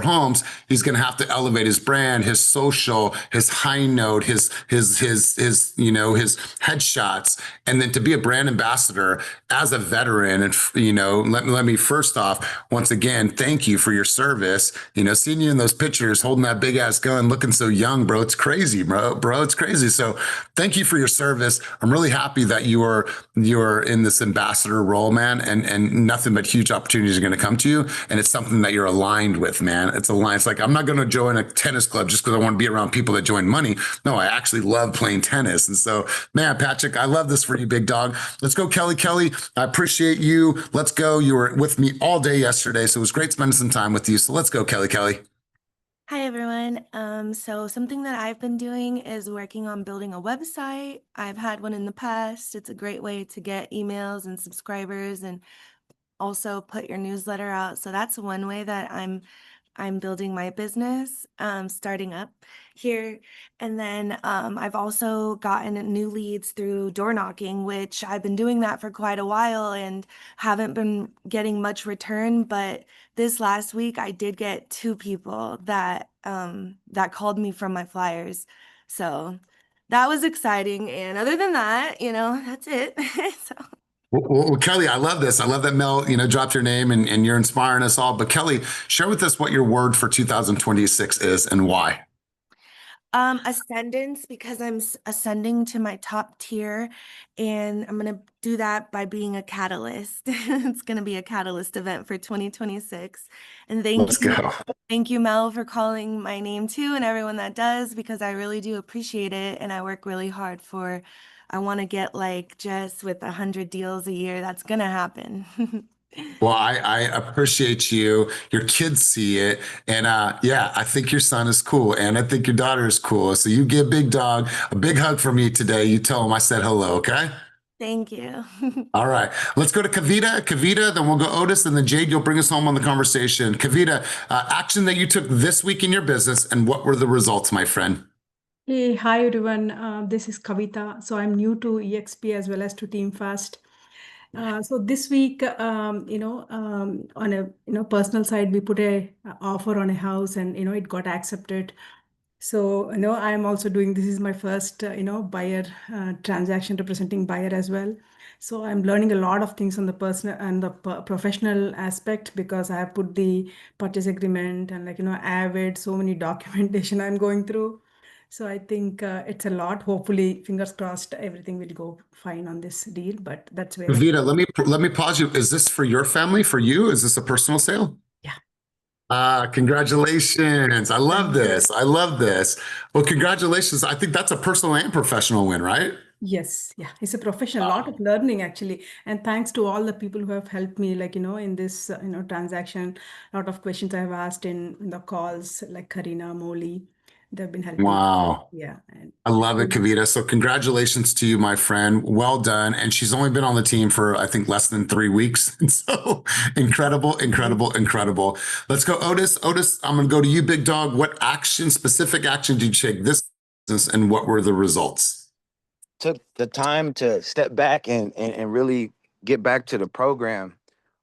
homes, he's going to have to elevate his brand, his social, his high note, his you know, his headshots, and then to be a brand ambassador as a veteran. And you know, let me first off, once again, thank you for your service. You know, seeing you in those pictures holding that big ass gun, looking so young, bro, it's crazy, bro, it's crazy. So thank you for your service. I'm really happy that you're in this ambassador role, man, and nothing but huge opportunities are going to come to you, and it's something that you're aligned with, man. It's aligned. It's like, I'm not going to join a tennis club just because I want to be around people that join money. No, I actually love playing tennis. And so, man, Patrick, I love this for you, big dog. Let's go, Kelly. I appreciate you. Let's go. You were with me all day yesterday, so it was great spending some time with you. So let's go, Kelly. Hi everyone. So something that I've been doing is working on building a website. I've had one in the past. It's a great way to get emails and subscribers and also put your newsletter out. So that's one way that I'm building my business, starting up here. And then I've also gotten new leads through door knocking, which I've been doing that for quite a while and haven't been getting much return. But this last week, I did get 2 people that that called me from my flyers. So that was exciting. And other than that, you know, that's it. So. Well, Kelly, I love this. I love that Mel, you know, dropped your name and you're inspiring us all. But Kelly, share with us what your word for 2026 is and why. Ascendance, because I'm ascending to my top tier, and I'm gonna do that by being a catalyst. It's gonna be a catalyst event for 2026. And Let's go. thank you, Mel, for calling my name too, and everyone that does, because I really do appreciate it, and I work really hard for. I want to get like Jess with 100 deals a year. That's gonna happen. Well, I appreciate you. Your kids see it. And yeah, I think your son is cool. And I think your daughter is cool. So you give Big Dog a big hug for me today. You tell him I said hello, okay? Thank you. All right. Let's go to Kavita, then we'll go Otis, and then Jade, you'll bring us home on the conversation. Kavita, action that you took this week in your business, and what were the results, my friend? Hey, hi everyone. This is Kavita. So I'm new to EXP as well as to TeamFast. So this week, on a personal side, we put a offer on a house, and it got accepted. So I'm also doing, this is my first buyer transaction, representing buyer as well. So I'm learning a lot of things on the personal and the professional aspect, because I have put the purchase agreement and Avid, so many documentation I'm going through. So I think it's a lot. Hopefully, fingers crossed, everything will go fine on this deal. But that's where. Kavita, let me pause you. Is this for your family? For you? Is this a personal sale? Yeah. Congratulations. I love this. I love this. Well, congratulations. I think that's a personal and professional win, right? Yes, yeah, it's a professional, lot of learning actually, and thanks to all the people who have helped me, in this, transaction. A lot of questions I have asked in the calls, like Karina, Molly, they've been helping. Wow. Yeah. I love it, Kavita. So congratulations to you, my friend. Well done. And she's only been on the team for, I think, less than 3 weeks. And so incredible. Let's go, Otis. Otis, I'm going to go to you, big dog. What specific action did you take this business, and what were the results? Took the time to step back and really get back to the program.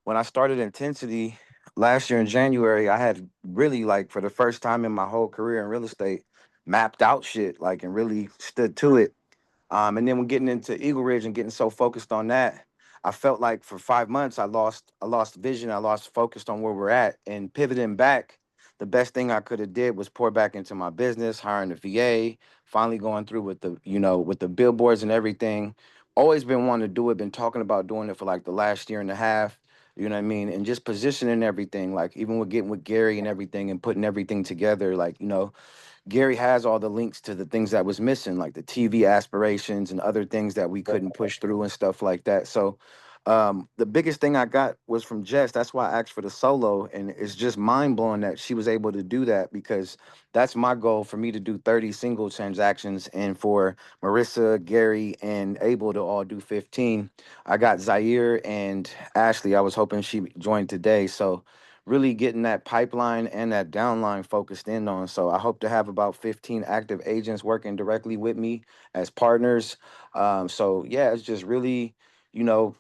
When I started Intensity last year in January, I had really, like, for the first time in my whole career in real estate, mapped out shit, and really stood to it. And then when getting into Eagle Ridge and getting so focused on that, I felt like for 5 months I lost vision, I lost focus on where we're at. And pivoting back, the best thing I could have did was pour back into my business, hiring a VA, finally going through with the billboards and everything. Always been wanting to do it, been talking about doing it for like the last year and a half. You know what I mean? And just positioning everything, like even with getting with Gary and everything and putting everything together, Gary has all the links to the things that was missing, like the TV aspirations and other things that we couldn't push through and stuff like that. So The biggest thing I got was from Jess. That's why I asked for the solo, and it's just mind blowing that she was able to do that, because that's my goal, for me to do 30 single transactions, and for Marissa, Gary, and Abel to all do 15. I got Zaire and Ashley. I was hoping she joined today. So really getting that pipeline and that downline focused in on. So I hope to have about 15 active agents working directly with me as partners. So yeah, it's just really, you know,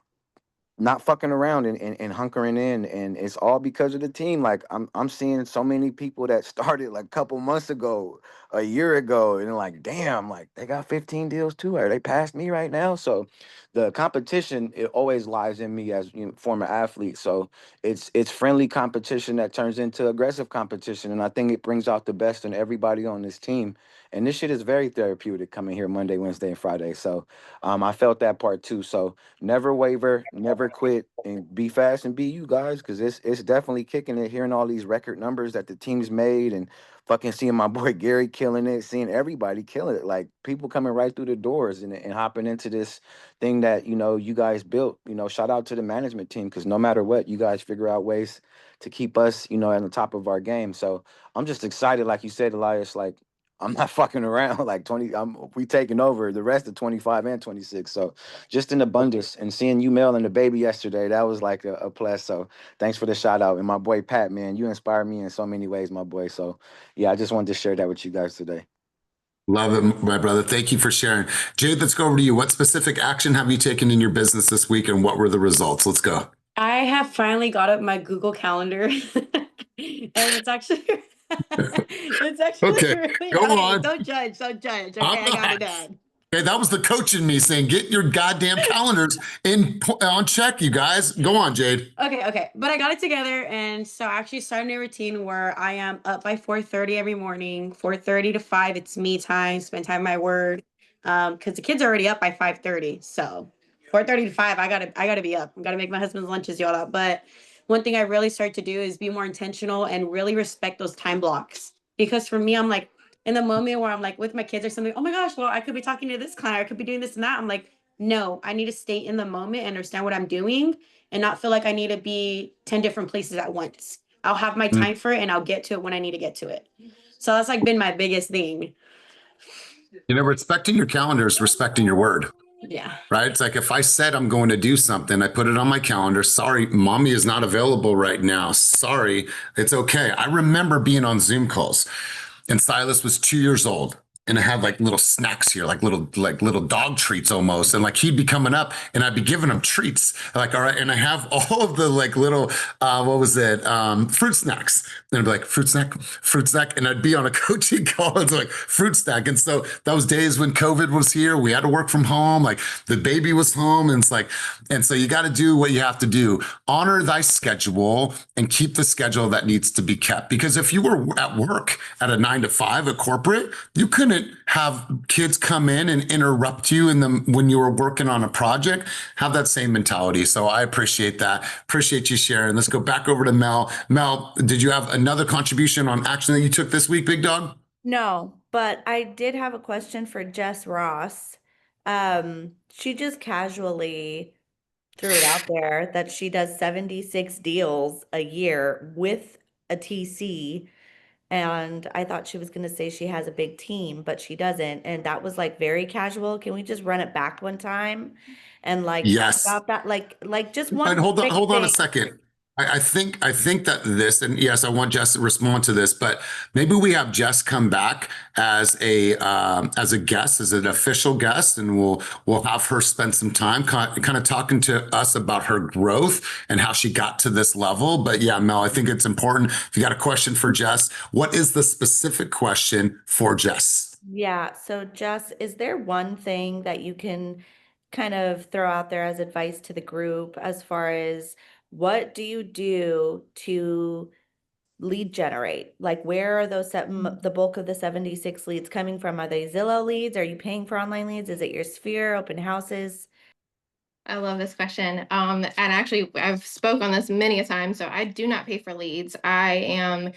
not fucking around and hunkering in, and it's all because of the team. Like I'm seeing so many people that started like a couple months ago, a year ago, and like, damn, like they got 15 deals too. Are they past me right now? So the competition, it always lies in me as, you know, former athlete. So it's friendly competition that turns into aggressive competition, and I think it brings out the best in everybody on this team. And this shit is very therapeutic coming here Monday, Wednesday, and Friday. So I felt that part too. So never waver, never quit, and be fast and be you guys, because it's definitely kicking it. Hearing all these record numbers that the team's made, and fucking seeing my boy Gary killing it, seeing everybody killing it, like people coming right through the doors and hopping into this thing that, you know, you guys built. You know, shout out to the management team, because no matter what, you guys figure out ways to keep us, you know, at the top of our game. So I'm just excited, like you said, Elias. Like, I'm not fucking around. Like we taking over the rest of 25 and 26. So just in abundance, and seeing you Mel and the baby yesterday, that was like a plus. So thanks for the shout out. And my boy Pat, man, you inspire me in so many ways, my boy. So yeah, I just wanted to share that with you guys today. Love it, my brother. Thank you for sharing. Jade, let's go over to you. What specific action have you taken in your business this week, and what were the results? Let's go. I have finally got up my Google Calendar, and it's actually Okay, really go okay. on. Don't judge, don't judge. Okay, I'm I got it not. done. Okay, that was the coach in me saying, get your goddamn calendars on check, you guys. Go on, Jade. Okay, but I got it together, and so I actually started a new routine where I am up by 4:30 every morning. 4:30 to 5, it's me time, spend time with my word. Because the kids are already up by 5:30, so 4:30 to 5, I gotta be up. I gotta make my husband's lunches, y'all up. But one thing I really start to do is be more intentional and really respect those time blocks. Because for me, I'm like in the moment where I'm like with my kids or something. Oh my gosh, well I could be talking to this client, I could be doing this and that. I'm like, no, I need to stay in the moment, understand what I'm doing, and not feel like I need to be 10 different places at once. I'll have my time for it, and I'll get to it when I need to get to it. So that's like been my biggest thing. You know, respecting your calendar is respecting your word. Yeah. Right? It's like if I said I'm going to do something, I put it on my calendar. Sorry, mommy is not available right now. Sorry, it's okay. I remember being on Zoom calls, and Silas was 2 years old. And I had like little snacks here, like little dog treats almost. And like he'd be coming up and I'd be giving him treats. Like, all right. And I have all of the like little, what was it? Fruit snacks. And I'd be like, fruit snack. And I'd be on a coaching call. It's like fruit snack. And so those days when COVID was here, we had to work from home. Like the baby was home. And it's like, and so you got to do what you have to do. Honor thy schedule and keep the schedule that needs to be kept. Because if you were at work at a 9 to 5, a corporate, you couldn't have kids come in and interrupt you when you were working on a project. Have that same mentality. So I appreciate that. Appreciate you sharing. Let's go back over to Mel. Mel, did you have another contribution on action that you took this week, big dog? No, but I did have a question for Jess Ross. She just casually threw it out there that she does 76 deals a year with a TC. And I thought she was going to say she has a big team, but she doesn't. And that was like very casual. Can we just run it back one time and like talk Yes. about that? Like just one And hold on a thing. second. I think that this, and yes, I want Jess to respond to this, but maybe we have Jess come back as a guest, as an official guest, and we'll have her spend some time kind of talking to us about her growth and how she got to this level. But yeah, Mel, I think it's important. If you got a question for Jess, what is the specific question for Jess? Yeah. So Jess, is there one thing that you can kind of throw out there as advice to the group as far as what do you do to lead generate? Like where are those the bulk of the 76 leads coming from? Are they Zillow leads? Are you paying for online leads? Is it your Sphere, open houses? I love this question. And actually I've spoke on this many a time. So I do not pay for leads. I am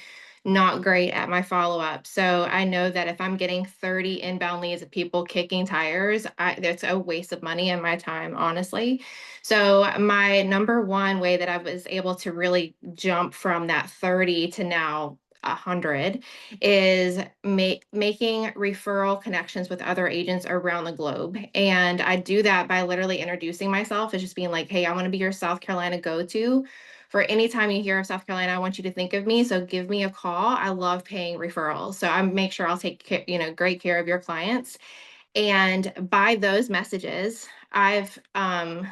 not great at my follow-up. So I know that if I'm getting 30 inbound leads of people kicking tires, that's a waste of money and my time, honestly. So my number one way that I was able to really jump from that 30 to now 100 is making referral connections with other agents around the globe. And I do that by literally introducing myself as just being like, hey, I want to be your South Carolina go-to. For any time you hear of South Carolina, I want you to think of me. So give me a call. I love paying referrals. So I make sure I'll take care, great care of your clients. And by those messages, I've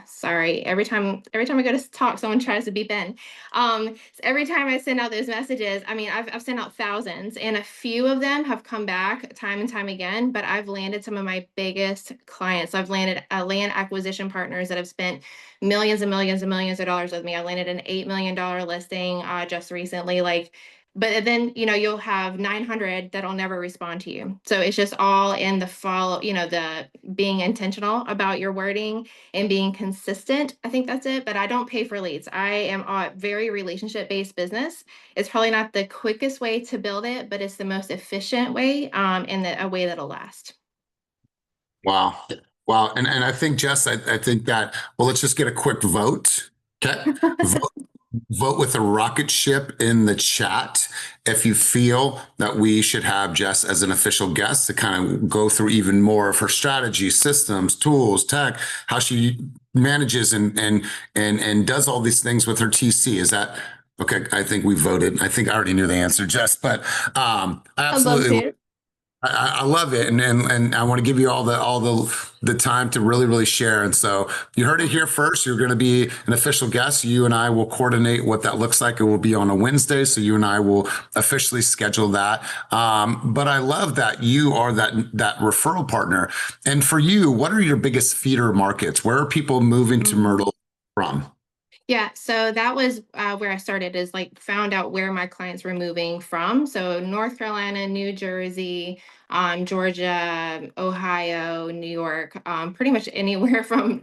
sorry, every time I go to talk, someone tries to beep in. So every time I send out those messages, I mean, I've sent out thousands, and a few of them have come back time and time again, but I've landed some of my biggest clients. I've landed land acquisition partners that have spent millions and millions and millions of dollars with me. I landed an $8 million listing just recently. But then, you'll have 900 that'll never respond to you. So it's just all in the follow, the being intentional about your wording and being consistent. I think that's it. But I don't pay for leads. I am a very relationship-based business. It's probably not the quickest way to build it, but it's the most efficient way, and a way that'll last. Wow. Wow. And I think, Jess, I think that, well, let's just get a quick vote. Okay. Vote with a rocket ship in the chat if you feel that we should have Jess as an official guest to kind of go through even more of her strategy, systems, tools, tech, how she manages and does all these things with her TC. Is that okay? I think we voted. I think I already knew the answer, Jess, but I absolutely. I love it, and I want to give you all the time to really share. And so you heard it here first. You're going to be an official guest. You and I will coordinate what that looks like. It will be on a Wednesday, so you and I will officially schedule that. But I love that you are that referral partner. And for you, what are your biggest feeder markets? Where are people moving to Myrtle from? Yeah, so that was where I started, is found out where my clients were moving from. So North Carolina, New Jersey, Georgia, Ohio, New York, pretty much anywhere from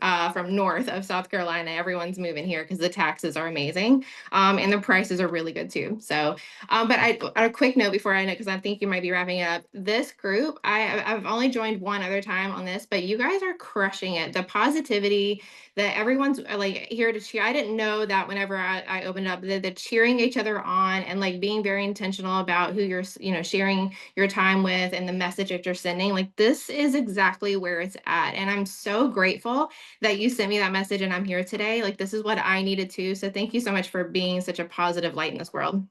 north of South Carolina, everyone's moving here because the taxes are amazing, and the prices are really good too. So, but a quick note before I know, because I think you might be wrapping it up. This group, I've only joined one other time on this, but you guys are crushing it. The positivity that everyone's here to cheer. I didn't know that whenever I opened up, the cheering each other on and being very intentional about who you're sharing your time with and the message that you're sending. This is exactly where it's at, and I'm so grateful that you sent me that message and I'm here today. This is what I needed too. So thank you so much for being such a positive light in this world.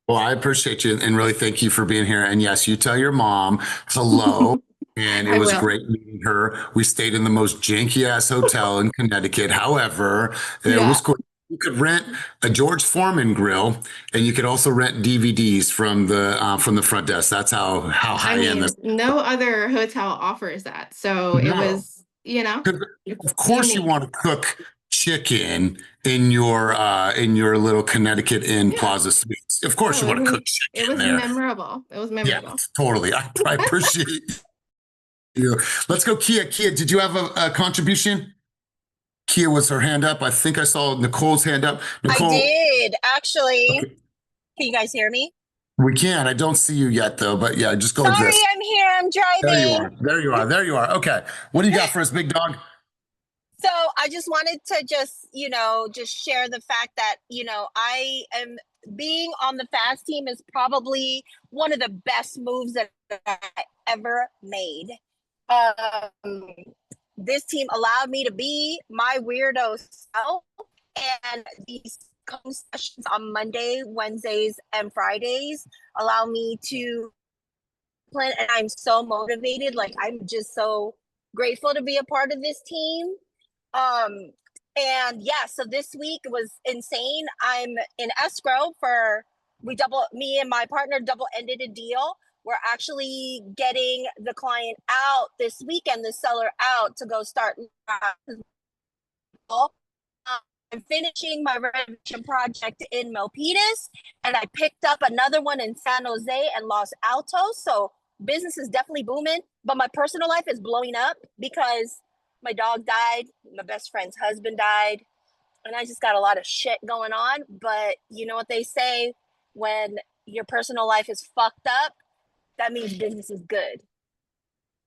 Well, I appreciate you and really thank you for being here. And yes, you tell your mom hello. And it was great meeting her. We stayed in the most janky ass hotel in Connecticut. However, it was cool. You could rent a George Foreman grill, and you could also rent DVDs from the front desk. That's how high end this. No other hotel offers that. So it was, of course, you want to cook chicken in your little Connecticut Inn Plaza Suites. Of course, you want to cook chicken. It was memorable. It was memorable. Yeah, totally. I appreciate you. Let's go, Kia. Kia, did you have a contribution? Kia was her hand up. I think I saw Nicole's hand up. Nicole, I did, actually. Okay. Can you guys hear me? We can. I don't see you yet, though. But yeah, just go like this. Sorry, I'm here. I'm driving. There you are. Okay. What do you got for us, big dog? So I just wanted to just share the fact that, I am being on the FAST team is probably one of the best moves that I ever made. This team allowed me to be my weirdo self, and these sessions on Monday, Wednesdays, and Fridays allow me to plan, and I'm so motivated. I'm just so grateful to be a part of this team. And yeah, so this week was insane. I'm in escrow me and my partner double-ended a deal. We're actually getting the client out this weekend, the seller out to go start. I'm finishing my renovation project in Milpitas, and I picked up another one in San Jose and Los Altos. So business is definitely booming, but my personal life is blowing up because my dog died, my best friend's husband died, and I just got a lot of shit going on. But you know what they say, when your personal life is fucked up, that means business is good.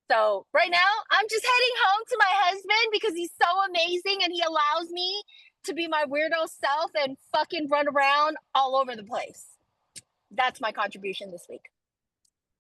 So right now, I'm just heading home to my husband because he's so amazing and he allows me to be my weirdo self and fucking run around all over the place. That's my contribution this week.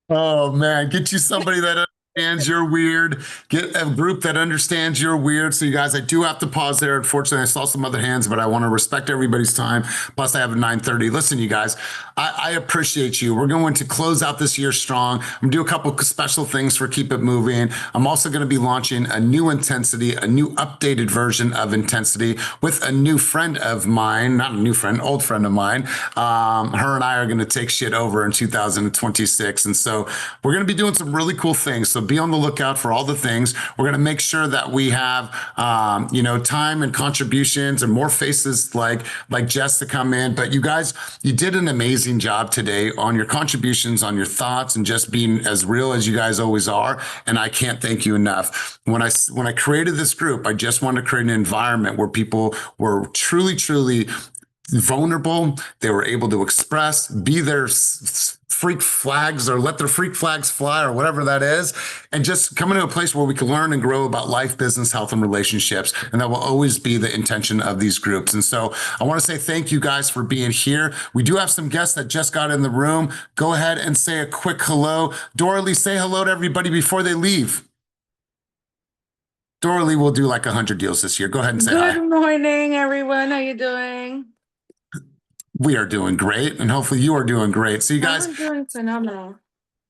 Oh man, get you somebody that understands you're weird. Get a group that understands you're weird. So you guys, I do have to pause there. Unfortunately, I saw some other hands, but I want to respect everybody's time. Plus I have a 9:30. Listen, you guys, I appreciate you. We're going to close out this year strong. I'm gonna do a couple special things for Keep It Moving. I'm also going to be launching a new intensity, a new updated version of intensity with a new friend of mine, not a new friend, old friend of mine. Her and I are going to take shit over in 2026. And so we're going to be doing some really cool things. So be on the lookout for all the things. We're going to make sure that we have, time and contributions and more faces like Jess to come in. But you guys, you did an amazing job today on your contributions, on your thoughts, and just being as real as you guys always are. And I can't thank you enough. When I created this group, I just wanted to create an environment where people were truly vulnerable. They were able to express, be their freak flags or let their freak flags fly or whatever that is. And just come into a place where we can learn and grow about life, business, health, and relationships. And that will always be the intention of these groups. And so I want to say thank you guys for being here. We do have some guests that just got in the room. Go ahead and say a quick hello. Doralee, say hello to everybody before they leave. Doralee will do like 100 deals this year. Go ahead and say hi. Good morning, everyone. How you doing? We are doing great, and hopefully you are doing great. So you guys, I'm doing phenomenal.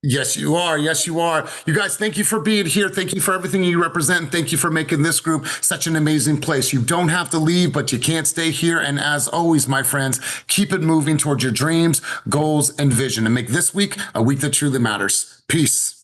yes, you are. Yes, you are. You guys, thank you for being here. Thank you for everything you represent. And thank you for making this group such an amazing place. You don't have to leave, but you can't stay here. And as always, my friends, keep it moving towards your dreams, goals, and vision, and make this week a week that truly matters. Peace.